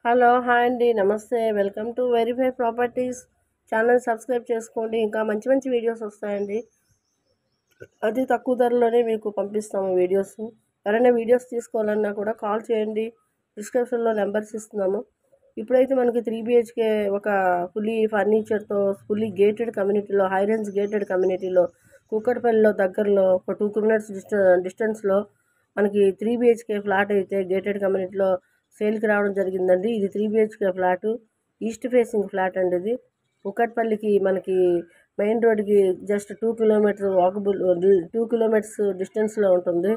Hello hi అండి, నమస్తే. Welcome to verify properties channel. Subscribe చేసుకోండి, ఇంకా మంచి మంచి వీడియోస్ వస్తాయండి. అతి తక్కువ ధరలోనే మీకు పంపిస్తాము వీడియోస్. ఎవరైనా వీడియోస్ తీసుకోవాలన్నా కూడా కాల్ చేయండి, డిస్క్రిప్షన్లో నెంబర్స్ ఇస్తున్నాము. ఇప్పుడైతే మనకి 3BHK ఒక ఫుల్లీ ఫర్నిచర్తో ఫుల్లీ గేటెడ్ కమ్యూనిటీలో, హై రేంజ్ గేటెడ్ కమ్యూనిటీలో, కూకట్పల్లిలో దగ్గరలో ఒక 2 కిలోమీటర్స్ డిస్టెన్స్లో మనకి 3BHK ఫ్లాట్ అయితే గేటెడ్ కమ్యూనిటీలో సేల్కి రావడం జరిగిందండి. ఇది 3BHK flat, east facing flat అండి. ఇది కూకట్పల్లికి మనకి మెయిన్ రోడ్కి జస్ట్ 2 కిలోమీటర్స్ వాకబుల్ 2 కిలోమీటర్స్ డిస్టెన్స్లో ఉంటుంది.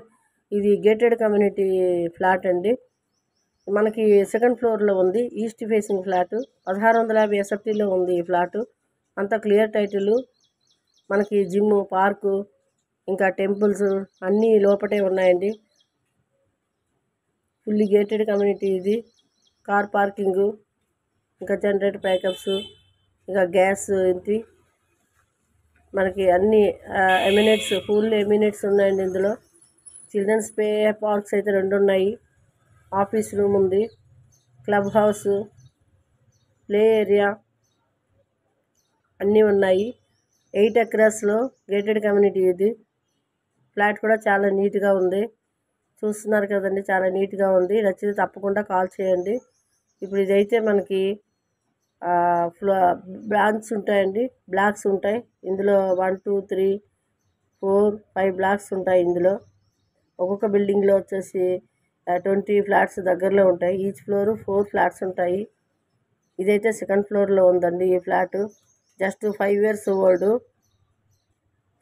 ఇది గేటెడ్ కమ్యూనిటీ ఫ్లాట్ అండి. మనకి సెకండ్ ఫ్లోర్లో ఉంది. ఈస్ట్ ఫేసింగ్ ఫ్లాట్ 1650 SFTలో ఉంది ఈ ఫ్లాటు. అంతా క్లియర్ టైటిల్. మనకి జిమ్, పార్కు, ఇంకా టెంపుల్స్ అన్నీ లోపటే ఉన్నాయండి. ఫుల్లీ గేటెడ్ కమ్యూనిటీ ఇది. కార్ పార్కింగు, ఇంకా జనరేటర్ ప్యాకప్స్, ఇంకా గ్యాస్ ఇంటి మనకి అన్ని ఎమ్యూనిటీస్, ఫుల్ ఎమ్యూనిటీస్ ఉన్నాయండి ఇందులో. చిల్డ్రన్స్ ప్లే పార్క్స్ అయితే 2 ఉన్నాయి. ఆఫీస్ రూమ్ ఉంది, క్లబ్ హౌస్, ప్లే ఏరియా అన్నీ ఉన్నాయి. 8 ఎకరాస్లో గేటెడ్ కమ్యూనిటీ ఇది. ఫ్లాట్ కూడా చాలా నీట్గా ఉంది. చూస్తున్నారు కదండి, చాలా నీట్గా ఉంది. నచ్చితే తప్పకుండా కాల్ చేయండి. ఇప్పుడు ఇదైతే మనకి బ్లాక్స్ ఉంటాయండి, బ్లాక్స్ ఉంటాయి ఇందులో. 1 2 3 4 5 బ్లాక్స్ ఉంటాయి ఇందులో. ఒక్కొక్క బిల్డింగ్లో వచ్చేసి 20 ఫ్లాట్స్ దగ్గరలో ఉంటాయి. ఈచ్ ఫ్లోర్ 4 ఫ్లాట్స్ ఉంటాయి. ఇదైతే సెకండ్ ఫ్లోర్లో ఉందండి ఈ flat. Just 5 years old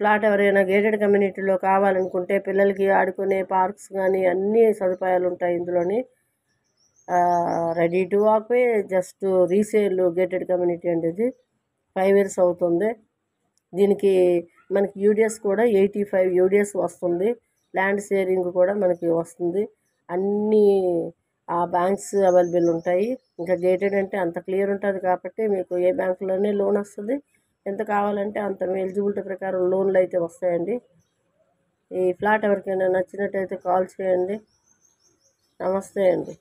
flat. ఎవరైనా గేటెడ్ కమ్యూనిటీలో కావాలనుకుంటే పిల్లలకి ఆడుకునే పార్క్స్ కానీ అన్ని సదుపాయాలు ఉంటాయి ఇందులోని. Ready to walkway, just resale gated community అండి ఇది. 5 years అవుతుంది. దీనికి మనకి యూడిఎస్ కూడా 85 యూడిఎస్ వస్తుంది. ల్యాండ్ షేరింగ్ కూడా మనకి వస్తుంది. అన్నీ బ్యాంక్స్ అవైలబుల్ ఉంటాయి. ఇంకా గేటెడ్ అంటే అంత క్లియర్ ఉంటుంది కాబట్టి మీకు ఏ బ్యాంకులోనే లోన్ వస్తుంది. ఎంత కావాలంటే అంత మీ ఎలిజిబిలిటీ ప్రకారం లోన్లు అయితే వస్తాయండి. ఈ ఫ్లాట్ ఎవరికైనా నచ్చినట్టయితే కాల్ చేయండి. నమస్తే అండి.